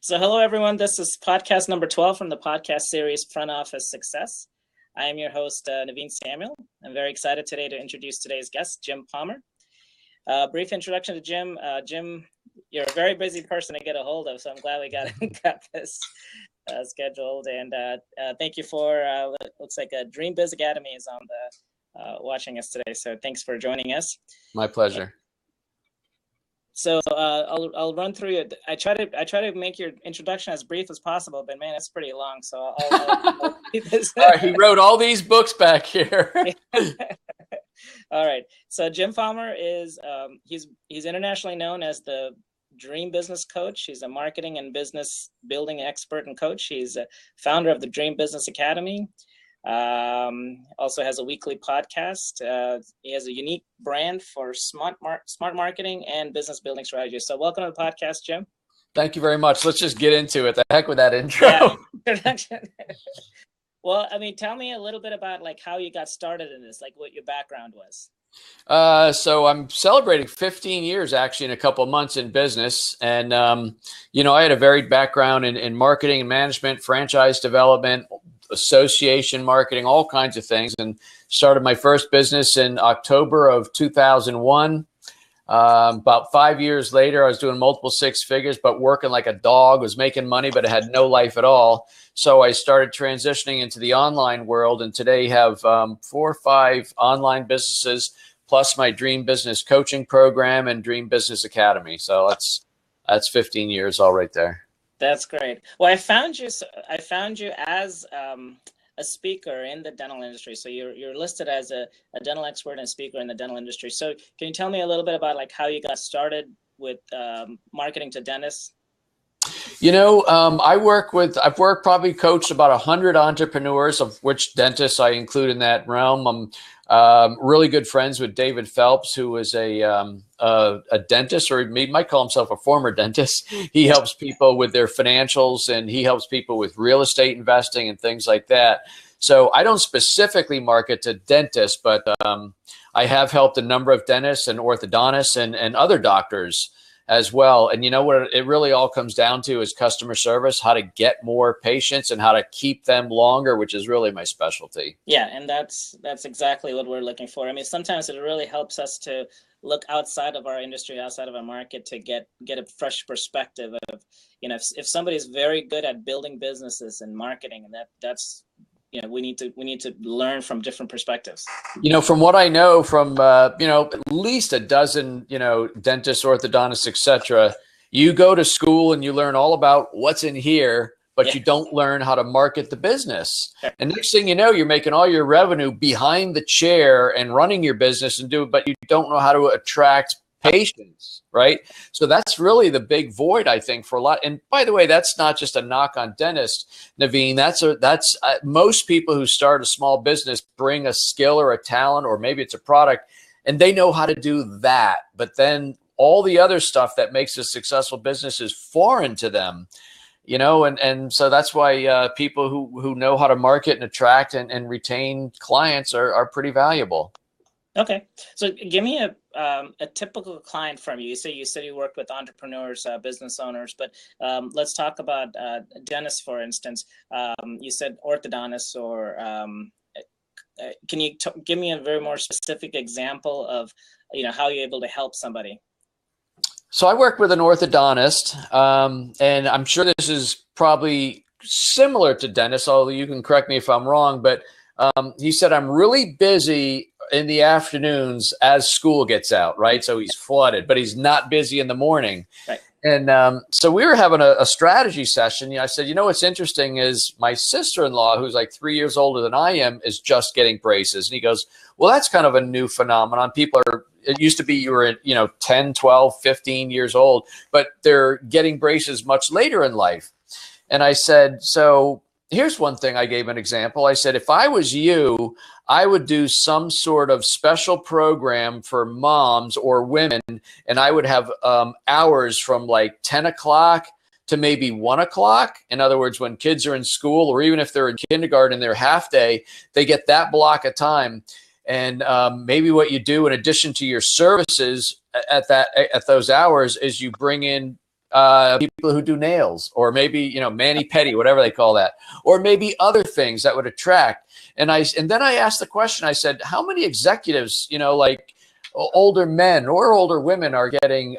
So hello, everyone. This is podcast number 12 from the podcast series Front Office Success. I am your host, Naveen Samuel. I'm very excited today to introduce today's guest, Jim Palmer. Brief introduction to Jim. Jim, you're a very busy person to get a hold of, so I'm glad we got this scheduled. And thank you for, looks like a Dream Biz Academy is on the watching us today. So thanks for joining us. My pleasure. So I'll run through it. I try to make your introduction as brief as possible, but man, it's pretty long. So I'll keep this. All right, he wrote all these books back here. All right. So Jim Palmer is he's internationally known as the Dream Business Coach. He's a marketing and business building expert and coach. He's a founder of the Dream Business Academy. Also has a weekly podcast. He has a unique brand for smart marketing and business building strategies. So welcome to the podcast, Jim. Thank you very much. Let's just get into it. The heck with that intro. Yeah. Well, I mean, tell me a little bit about like how you got started in this, like what your background was. So I'm celebrating 15 years actually in a couple of months in business. And, I had a varied background in marketing and management, franchise development, association marketing, all kinds of things, and started my first business in October of 2001. About 5 years later, I was doing multiple six figures, but working like a dog, was making money, but it had no life at all. So I started transitioning into the online world, and today have 4 or 5 online businesses, plus my Dream Business Coaching Program and Dream Business Academy. So that's 15 years all right there. That's great. Well, I found you as a speaker in the dental industry. So you're listed as a dental expert and speaker in the dental industry. So can you tell me a little bit about like how you got started with marketing to dentists? I've probably coached about 100 entrepreneurs, of which dentists I include in that realm. I'm really good friends with David Phelps, who is a dentist, or he might call himself a former dentist. He helps people with their financials, and he helps people with real estate investing and things like that. So I don't specifically market to dentists, but I have helped a number of dentists and orthodontists and other doctors as well. And you know what it really all comes down to is customer service, how to get more patients and how to keep them longer, which is really my specialty. Yeah, and that's exactly what we're looking for. I mean, sometimes it really helps us to look outside of our industry, outside of our market, to get a fresh perspective of, if somebody's very good at building businesses and marketing, and that's we need to learn from different perspectives. From what I know from, at least a dozen, dentists, orthodontists, etc., you go to school and you learn all about what's in here, but you don't learn how to market the business. Sure. And next thing you know, you're making all your revenue behind the chair and running your business but you don't know how to attract patients, right? So that's really the big void, I think, for a lot. And by the way, that's not just a knock on dentists, Naveen. That's most people who start a small business bring a skill or a talent, or maybe it's a product, and they know how to do that. But then all the other stuff that makes a successful business is foreign to them, and so that's why people who know how to market and attract and retain clients are pretty valuable. Okay, so give me a typical client from you. You said you work with entrepreneurs, business owners, but let's talk about dentists, for instance. You said orthodontists, or can you give me a very more specific example of how you're able to help somebody? So I work with an orthodontist, and I'm sure this is probably similar to dentists, although you can correct me if I'm wrong, but he said, I'm really busy in the afternoons as school gets out, right? So he's flooded, but he's not busy in the morning. Right. And so we were having a strategy session. I said, what's interesting is my sister-in-law, who's like 3 years older than I am, is just getting braces. And he goes, well, that's kind of a new phenomenon. It used to be you were 10, 12, 15 years old, but they're getting braces much later in life. And I said, so here's one thing. I gave an example. I said, if I was you, I would do some sort of special program for moms or women, and I would have hours from like 10 o'clock to maybe 1 o'clock. In other words, when kids are in school, or even if they're in kindergarten, their half day, they get that block of time. And maybe what you do in addition to your services at those hours is you bring in people who do nails, or maybe, you know, mani-pedi, whatever they call that, or maybe other things that would attract. And then I asked the question, I said, how many executives, you know, like older men or older women are getting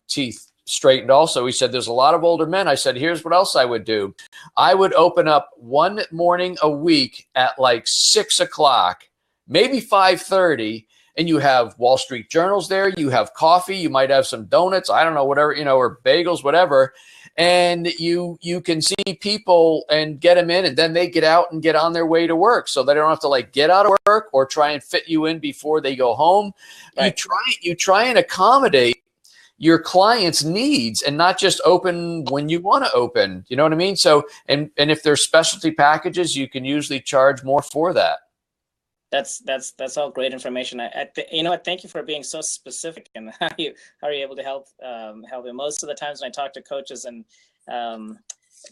teeth straightened also? He said, there's a lot of older men. I said, here's what else I would do. I would open up one morning a week at like 6 o'clock, maybe 5:30. And you have Wall Street Journals there, you have coffee, you might have some donuts, I don't know, whatever, you know, or bagels, whatever. And you can see people and get them in, and then they get out and get on their way to work. So they don't have to like get out of work or try and fit you in before they go home. Right. You try and accommodate your client's needs and not just open when you want to open. You know what I mean? So, and if there's specialty packages, you can usually charge more for that. That's all great information. You know what? Thank you for being so specific and how are you able to help them. Most of the times when I talk to coaches and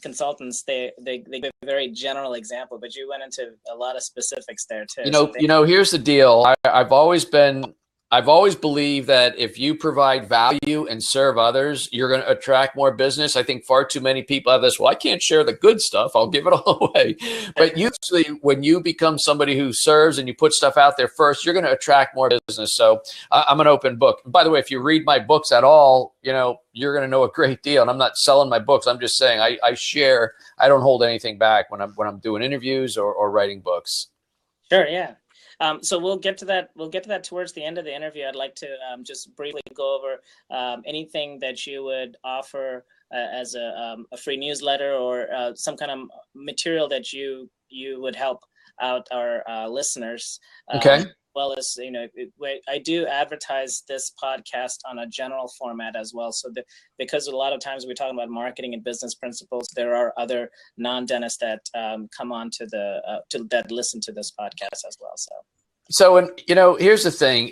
consultants, they give a very general example, but you went into a lot of specifics there too. You know, here's the deal. I've always believed that if you provide value and serve others, you're going to attract more business. I think far too many people have this, well, I can't share the good stuff, I'll give it all away. But usually when you become somebody who serves and you put stuff out there first, you're going to attract more business. So I'm an open book. And by the way, if you read my books at all, you know, you're going to know a great deal. And I'm not selling my books. I'm just saying I share. I don't hold anything back when I'm doing interviews or writing books. Sure, yeah. So we'll get to that. We'll get to that towards the end of the interview. I'd like to just briefly go over anything that you would offer as a free newsletter or some kind of material that you would help out our listeners. Okay. Well as, you know, I do advertise this podcast on a general format as well. So because a lot of times we're talking about marketing and business principles, there are other non-dentists that come on that listen to this podcast as well. So, you know, here's the thing.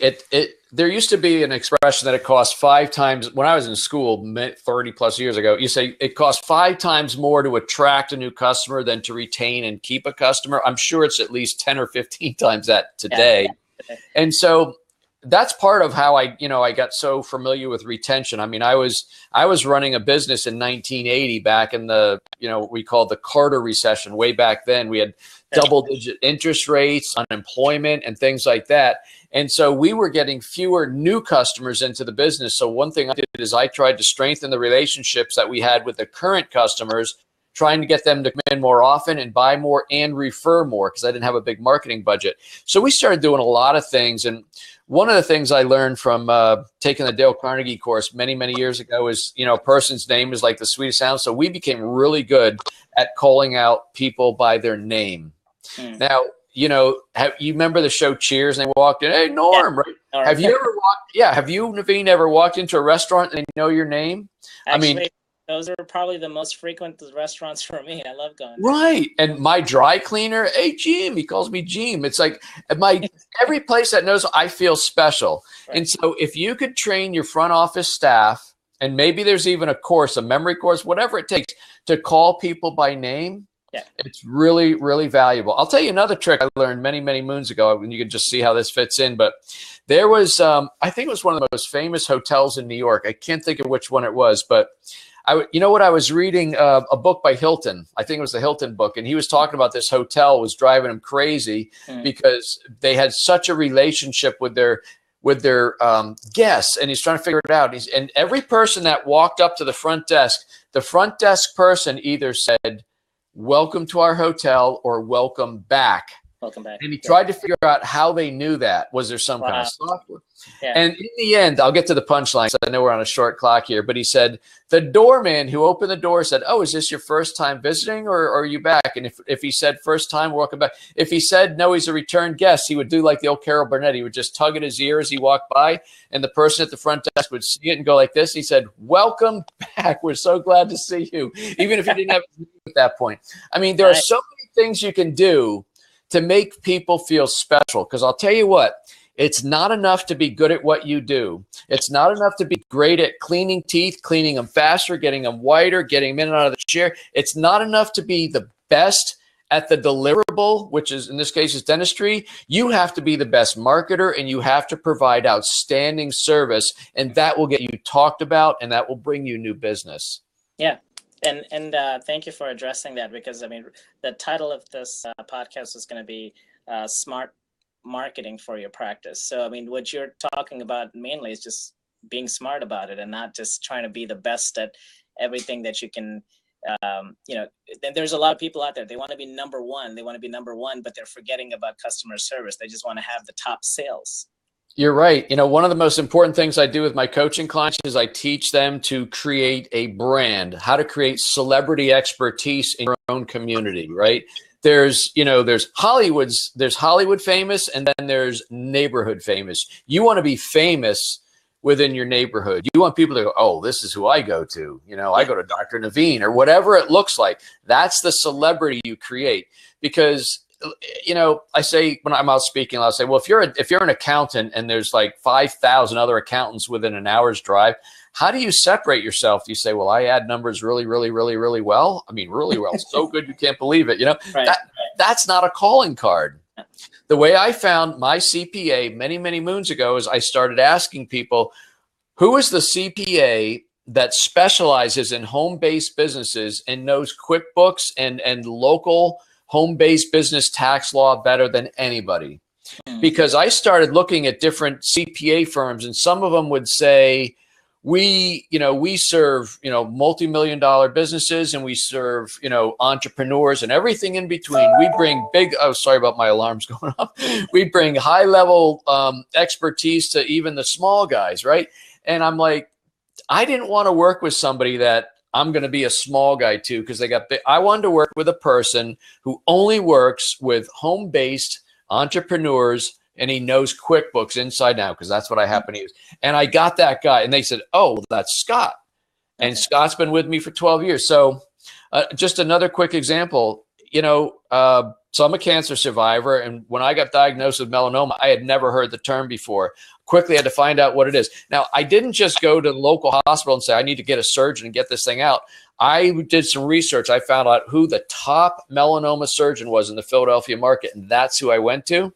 There used to be an expression that it costs 5 times. When I was in school 30 plus years ago, you say it costs 5 times more to attract a new customer than to retain and keep a customer. I'm sure it's at least 10 or 15 times that today. Yeah. And so that's part of how I got so familiar with retention. I mean, I was running a business in 1980 back in the, you know, what we called the Carter recession. Way back then, we had double-digit interest rates, unemployment, and things like that. And so we were getting fewer new customers into the business. So one thing I did is I tried to strengthen the relationships that we had with the current customers, trying to get them to come in more often and buy more and refer more, because I didn't have a big marketing budget. So we started doing a lot of things. And one of the things I learned from taking the Dale Carnegie course many, many years ago is, you know, a person's name is like the sweetest sound. So we became really good at calling out people by their name. Now, you know, you remember the show Cheers, and they walked in, hey, Norm, right? Right. Have you ever have you, Naveen, ever walked into a restaurant and they know your name? Actually, I mean, those are probably the most frequent restaurants for me. I love going. Right. And my dry cleaner, hey, Jim, he calls me Jim. It's like every place that knows I feel special. Right. And so if you could train your front office staff, and maybe there's even a course, a memory course, whatever it takes to call people by name, yeah, it's really, really valuable. I'll tell you another trick I learned many, many moons ago, and you can just see how this fits in. But there was, I think it was one of the most famous hotels in New York. I can't think of which one it was, but you know what? I was reading a book by Hilton. I think it was the Hilton book. And he was talking about this hotel was driving him crazy because they had such a relationship with their guests. And he's trying to figure it out. And every person that walked up to the front desk person either said, welcome to our hotel or welcome back. Welcome back. And he tried to figure out how they knew that. Was there some kind of software? Yeah. And in the end, I'll get to the punchline. So I know we're on a short clock here, but he said the doorman who opened the door said, oh, is this your first time visiting or are you back? And if he said first time, welcome back. If he said no, he's a return guest, he would do like the old Carol Burnett. He would just tug at his ear as he walked by, and the person at the front desk would see it and go like this. He said, welcome back. We're so glad to see you. Even if he didn't have his name at that point. I mean, there are so many things you can do to make people feel special. Because I'll tell you what, it's not enough to be good at what you do. It's not enough to be great at cleaning teeth, cleaning them faster, getting them whiter, getting them in and out of the chair. It's not enough to be the best at the deliverable, which is in this case is dentistry, you have to be the best marketer and you have to provide outstanding service, and that will get you talked about and that will bring you new business. Yeah. And thank you for addressing that, because I mean, the title of this podcast is going to be smart marketing for your practice. So, I mean, what you're talking about mainly is just being smart about it and not just trying to be the best at everything that you can. There's a lot of people out there. They want to be number one. They want to be number one, but they're forgetting about customer service. They just want to have the top sales. You're right. You know, one of the most important things I do with my coaching clients is I teach them to create a brand, how to create celebrity expertise in your own community, right? There's Hollywood famous, and then there's neighborhood famous. You want to be famous within your neighborhood. You want people to go, oh, this is who I go to. You know, I go to Dr. Naveen or whatever it looks like. That's the celebrity you create. Because, you know, I say when I'm out speaking, I'll say, well, if you're an accountant and there's like 5,000 other accountants within an hour's drive, how do you separate yourself? Do you say, well, I add numbers really, really, really, really well? I mean, really well. So good you can't believe it. You know, that's not a calling card. The way I found my CPA many, many moons ago is I started asking people, who is the CPA that specializes in home-based businesses and knows QuickBooks and local home-based business tax law better than anybody? Because I started looking at different CPA firms, and some of them would say, we serve, multi-million-dollar businesses, and we serve, entrepreneurs and everything in between. We bring sorry about my alarms going off. We bring high-level expertise to even the small guys, right? And I'm like, I didn't want to work with somebody that I'm going to be a small guy too, because they got big. I wanted to work with a person who only works with home-based entrepreneurs, and he knows QuickBooks inside out, because that's what I happen to use. And I got that guy, and they said, oh, well, that's Scott. And Scott's been with me for 12 years. So just another quick example, so I'm a cancer survivor. And when I got diagnosed with melanoma, I had never heard the term before. Quickly had to find out what it is. Now, I didn't just go to the local hospital and say, I need to get a surgeon and get this thing out. I did some research. I found out who the top melanoma surgeon was in the Philadelphia market, and that's who I went to.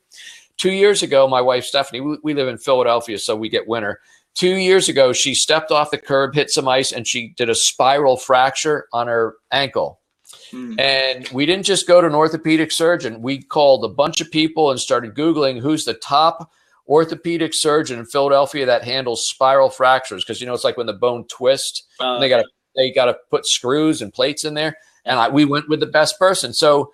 2 years ago, my wife, Stephanie, we live in Philadelphia, so we get winter. 2 years ago, she stepped off the curb, hit some ice, and she did a spiral fracture on her ankle. And we didn't just go to an orthopedic surgeon. We called a bunch of people and started Googling who's the top orthopedic surgeon in Philadelphia that handles spiral fractures. Because, it's like when the bone twists, and they got to put screws and plates in there. And we went with the best person. So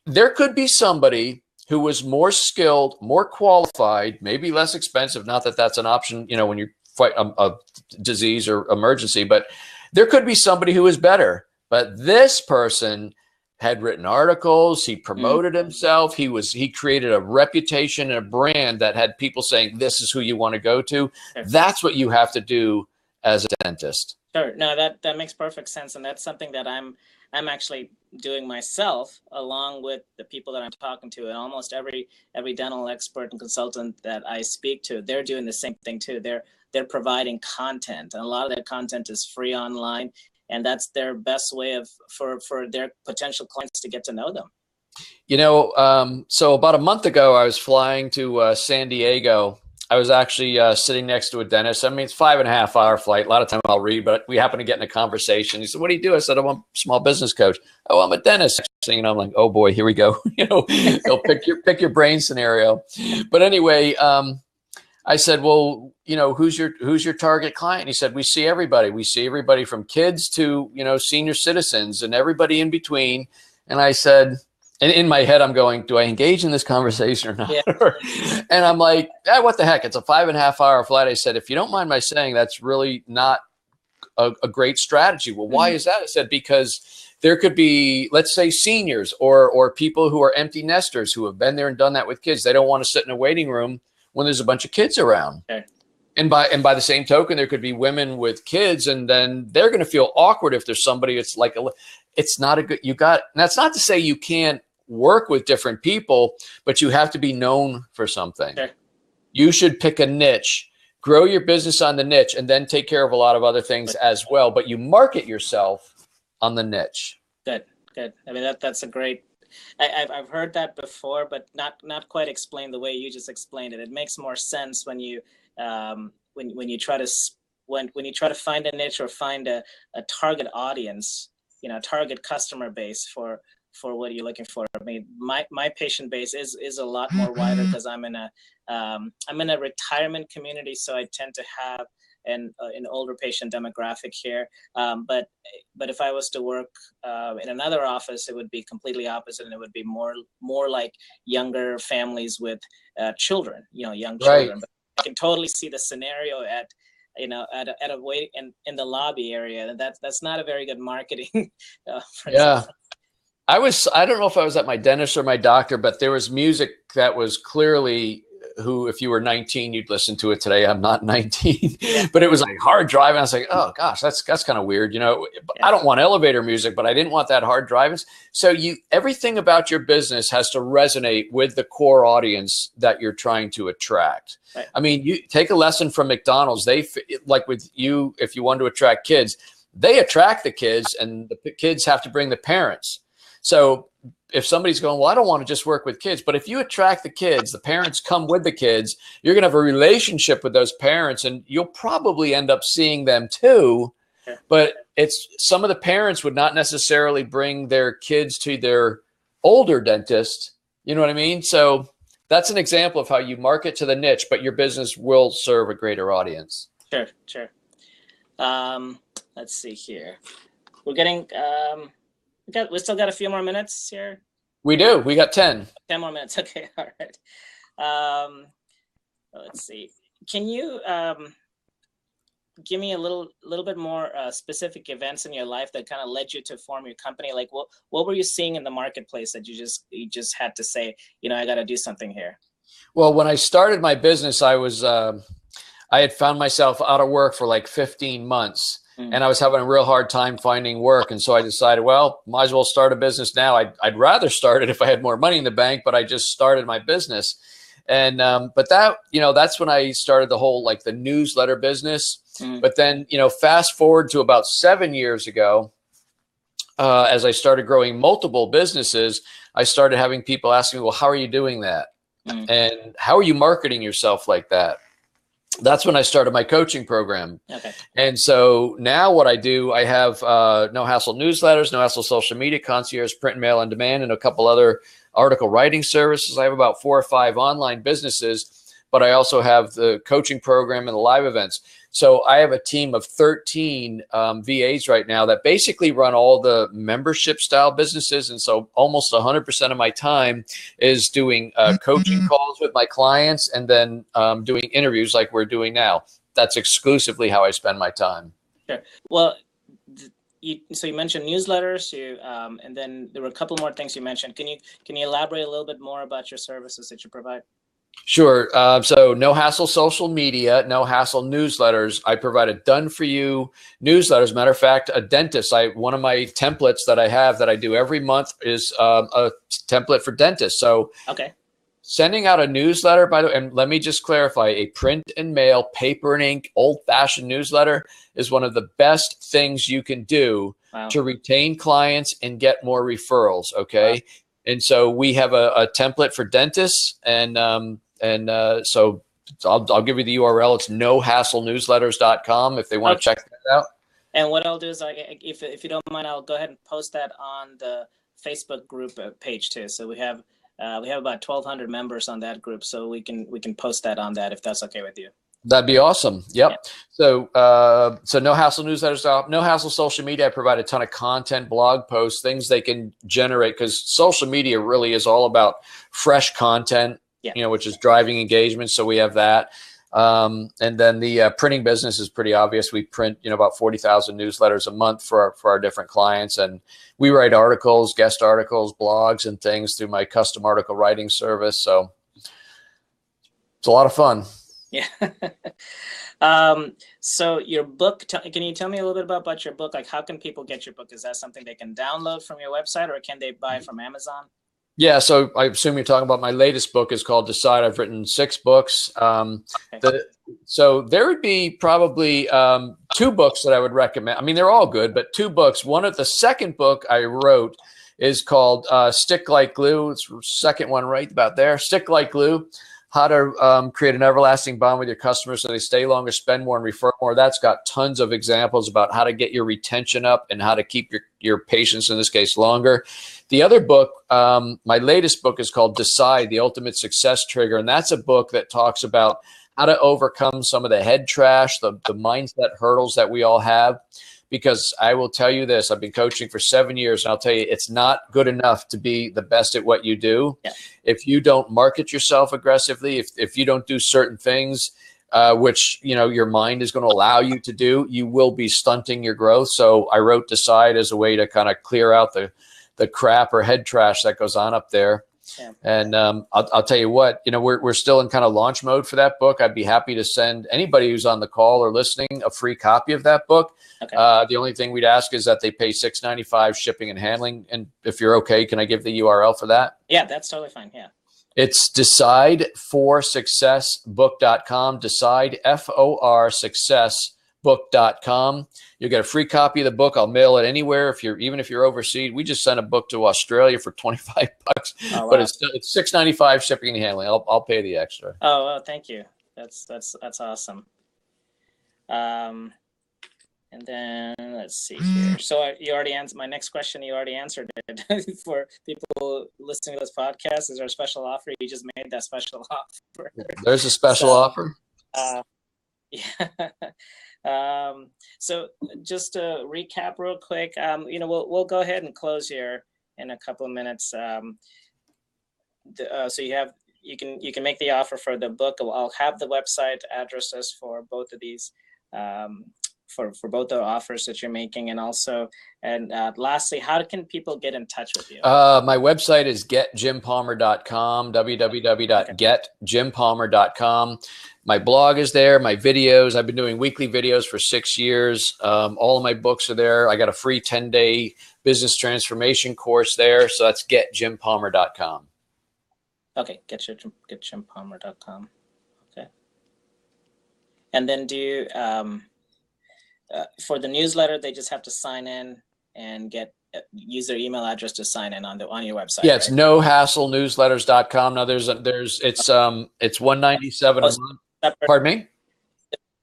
there could be somebody who was more skilled, more qualified, maybe less expensive. Not that that's an option, when you fight a disease or emergency, but there could be somebody who is better. But this person had written articles. He promoted himself. He created a reputation and a brand that had people saying, this is who you want to go to. Sure. That's what you have to do as a dentist. Sure. No, that makes perfect sense. And that's something that I'm actually doing myself, along with the people that I'm talking to. And almost every dental expert and consultant that I speak to, they're doing the same thing too. They're providing content, and a lot of their content is free online, and that's their best way for their potential clients to get to know them. So about a month ago, I was flying to San Diego. I was actually sitting next to a dentist. I mean, it's 5.5 hour flight. A lot of time I'll read, but we happen to get in a conversation. He said, what do you do? I said, I'm a small business coach. Oh, I'm a dentist. I'm like, oh boy, here we go. They'll pick your brain scenario. But anyway, I said, well, who's your target client? He said, we see everybody. We see everybody from kids to, senior citizens and everybody in between. And I said, and in my head, I'm going, do I engage in this conversation or not? Yeah. And I'm like, what the heck? It's a 5.5 hour flight. I said, if you don't mind my saying, that's really not a great strategy. Well, why is that? I said, because there could be, let's say, seniors or people who are empty nesters who have been there and done that with kids. They don't want to sit in a waiting room when there's a bunch of kids around. Okay. And by the same token, there could be women with kids, and then they're going to feel awkward if there's somebody. It's like it's not a good. And that's not to say you can't work with different people, but you have to be known for something. Okay. You should pick a niche, grow your business on the niche, and then take care of a lot of other things as well. But you market yourself on the niche. Good. I mean, that's a great I've heard that before, but not quite explained the way you just explained it. It makes more sense when you when you try to when you try to find a niche or find a target audience, target customer base for what you're looking for. I mean, my patient base is a lot more wider because I'm in a retirement community, so I tend to have an older patient demographic here. But if I was to work in another office, it would be completely opposite, and it would be more like younger families with children, young children. Right. But I can totally see the scenario at a wait in the lobby area. That's not a very good marketing. Yeah. I don't know if I was at my dentist or my doctor, but there was music that was clearly if you were 19, you'd listen to it today. I'm not 19, but it was like hard driving. I was like, oh gosh, that's kind of weird. I don't want elevator music, but I didn't want that hard driving. So everything about your business has to resonate with the core audience that you're trying to attract. Right. I mean, you take a lesson from McDonald's. They, like with you, if you want to attract kids, they attract the kids, and the kids have to bring the parents. So if somebody's going, well, I don't want to just work with kids, but if you attract the kids, the parents come with the kids, you're going to have a relationship with those parents, and you'll probably end up seeing them too. But some of the parents would not necessarily bring their kids to their older dentist. You know what I mean? So that's an example of how you market to the niche, but your business will serve a greater audience. Sure. Let's see here. We're getting, we still got a few more minutes here. We do. We got 10 more minutes. Okay. All right. Let's see. Can you give me a little bit more specific events in your life that kind of led you to form your company? Like what were you seeing in the marketplace that you just had to say, I got to do something here? Well, when I started my business, I had found myself out of work for like 15 months. And I was having a real hard time finding work. And so I decided, well, might as well start a business now. I'd rather start it if I had more money in the bank, but I just started my business. And, but that's when I started the whole, like the newsletter business. But then, fast forward to about 7 years ago, as I started growing multiple businesses, I started having people ask me, well, how are you doing that? And how are you marketing yourself like that? That's when I started my coaching program. Okay. And so now what I do, I have No Hassle newsletters, No Hassle social media, concierge, print and mail on demand, and a couple other article writing services. I have about 4 or 5 online businesses, but I also have the coaching program and the live events. So I have a team of 13 VAs right now that basically run all the membership style businesses. And so almost 100% of my time is doing coaching calls with my clients and then doing interviews like we're doing now. That's exclusively how I spend my time. Sure. Well, so you mentioned newsletters, and then there were a couple more things you mentioned. Can you elaborate a little bit more about your services that you provide? Sure. So No Hassle social media, No Hassle newsletters. I provide a done for you newsletters. Matter of fact, a dentist, one of my templates that I have that I do every month is a template for dentists. So okay, sending out a newsletter, by the way, and let me just clarify, a print and mail, paper and ink, old fashioned newsletter is one of the best things you can do to retain clients and get more referrals. Okay. Wow. And so we have a template for dentists, and so I'll give you the URL. It's nohasslenewsletters.com if they want to check that out. And what I'll do is, if you don't mind, I'll go ahead and post that on the Facebook group page too. So we have about 1,200 members on that group, so we can post that on that if that's okay with you. That'd be awesome. Yep. Yeah. So No Hassle newsletters, No Hassle social media. I provide a ton of content, blog posts, things they can generate, because social media really is all about fresh content, which is driving engagement. So we have that. And then the printing business is pretty obvious. We print, about 40,000 newsletters a month for our different clients. And we write articles, guest articles, blogs, and things through my custom article writing service. So it's a lot of fun. Yeah. So your book, can you tell me a little bit about your book? Like, how can people get your book? Is that something they can download from your website, or can they buy from Amazon? Yeah. So I assume you're talking about my latest book is called Decide. I've written 6 books. Okay. So there would be probably 2 books that I would recommend. I mean, they're all good, but 2 books. The second book I wrote is called Stick Like Glue. It's the second one right about there. Stick Like Glue. How to create an everlasting bond with your customers so they stay longer, spend more, and refer more. That's got tons of examples about how to get your retention up and how to keep your patients, in this case, longer. The other book, my latest book, is called Decide, the Ultimate Success Trigger. And that's a book that talks about how to overcome some of the head trash, the mindset hurdles that we all have. Because I will tell you this, I've been coaching for 7 years, and I'll tell you, it's not good enough to be the best at what you do. Yeah. If you don't market yourself aggressively, if you don't do certain things, which, you know, your mind is going to allow you to do, you will be stunting your growth. So I wrote Decide as a way to kind of clear out the crap or head trash that goes on up there. Yeah. And I'll tell you what, you know, we're still in kind of launch mode for that book. I'd be happy to send anybody who's on the call or listening a free copy of that book. Okay. The only thing we'd ask is that they pay $6.95 shipping and handling. And if you're okay, can I give the URL for that? Yeah, that's totally fine. Yeah. It's decideforsuccessbook.com. Decide, FOR successbook.com. You'll get a free copy of the book. I'll mail it anywhere. Even if you're overseas, we just sent a book to Australia for $25, oh, wow. But it's $6.95 shipping and handling. I'll pay the extra. Oh, well, thank you. That's awesome. And then let's see here. So you already answered my next question. You already answered it. For people listening to this podcast, is there a special offer? You just made that special offer. There's a special offer. Yeah. So just to recap real quick, you know, we'll go ahead and close here in a couple of minutes. So you can make the offer for the book. I'll have the website addresses for both of these, for both the offers that you're making, and also, and lastly, how can people get in touch with you? My website is getjimpalmer.com, www.getjimpalmer.com. My blog is there, my videos. I've been doing weekly videos for 6 years. All of my books are there. I got a free 10-day business transformation course there. So that's getjimpalmer.com. Okay, getjimpalmer.com. Okay. And then do you, for the newsletter, they just have to sign in and use their email address to sign in on your website. Yeah, it's nohasslenewsletters.com. Now it's $197 a month. Pardon me?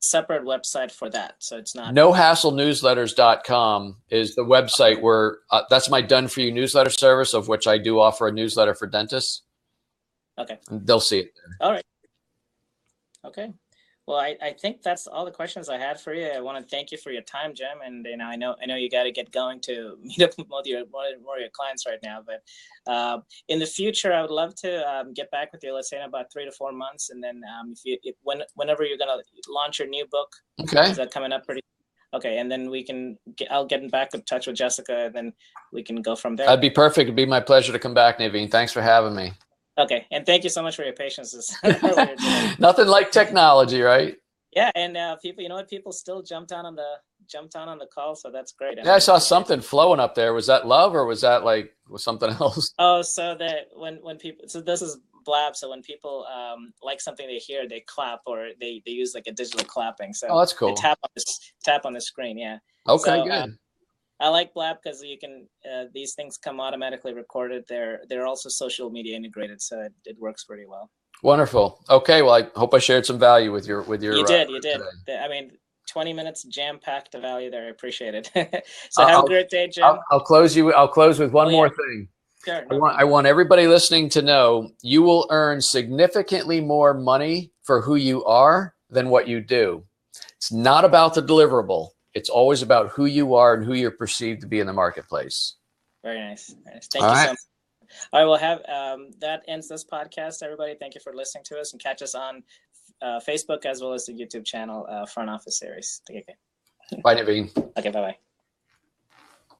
Separate website for that, so it's not. nohasslenewsletters.com is the website where that's my done for you newsletter service, of which I do offer a newsletter for dentists. Okay. And they'll see it there. All right. Okay. Well, I think that's all the questions I had for you. I want to thank you for your time, Jim. And you know, I know you got to get going to meet up with more of your clients right now. But in the future, I would love to get back with you. Let's say in about 3 to 4 months, and then whenever you're gonna launch your new book, okay, is that coming up pretty? Okay, and then I'll get back in touch with Jessica, and then we can go from there. That'd be perfect. It'd be my pleasure to come back, Naveen. Thanks for having me. Okay, and thank you so much for your patience. Nothing like technology, right? Yeah, and people, you know what? People still jumped on the call, so that's great. Yeah, I saw something flowing up there. Was that love, or was that was something else? Oh, so that when people, so this is Blab. So when people like something they hear, they clap, or they use like a digital clapping. So that's cool. They tap on the screen. Yeah. Okay, so, good. I like Blab because you can these things come automatically recorded. They're also social media integrated, so it works pretty well. Wonderful. Okay, well, I hope I shared some value with your. You did. I mean, 20 minutes jam-packed of value there. I appreciate it. So have a great day, Jim. I'll close with one more thing. Sure, I want everybody listening to know you will earn significantly more money for who you are than what you do. It's not about the deliverable. It's always about who you are and who you're perceived to be in the marketplace. Very nice. Thank you so much. All right, we'll have that ends this podcast, everybody. Thank you for listening to us, and catch us on Facebook as well as the YouTube channel, Front Office Series. Take care. Bye, Naveen. Okay, bye-bye.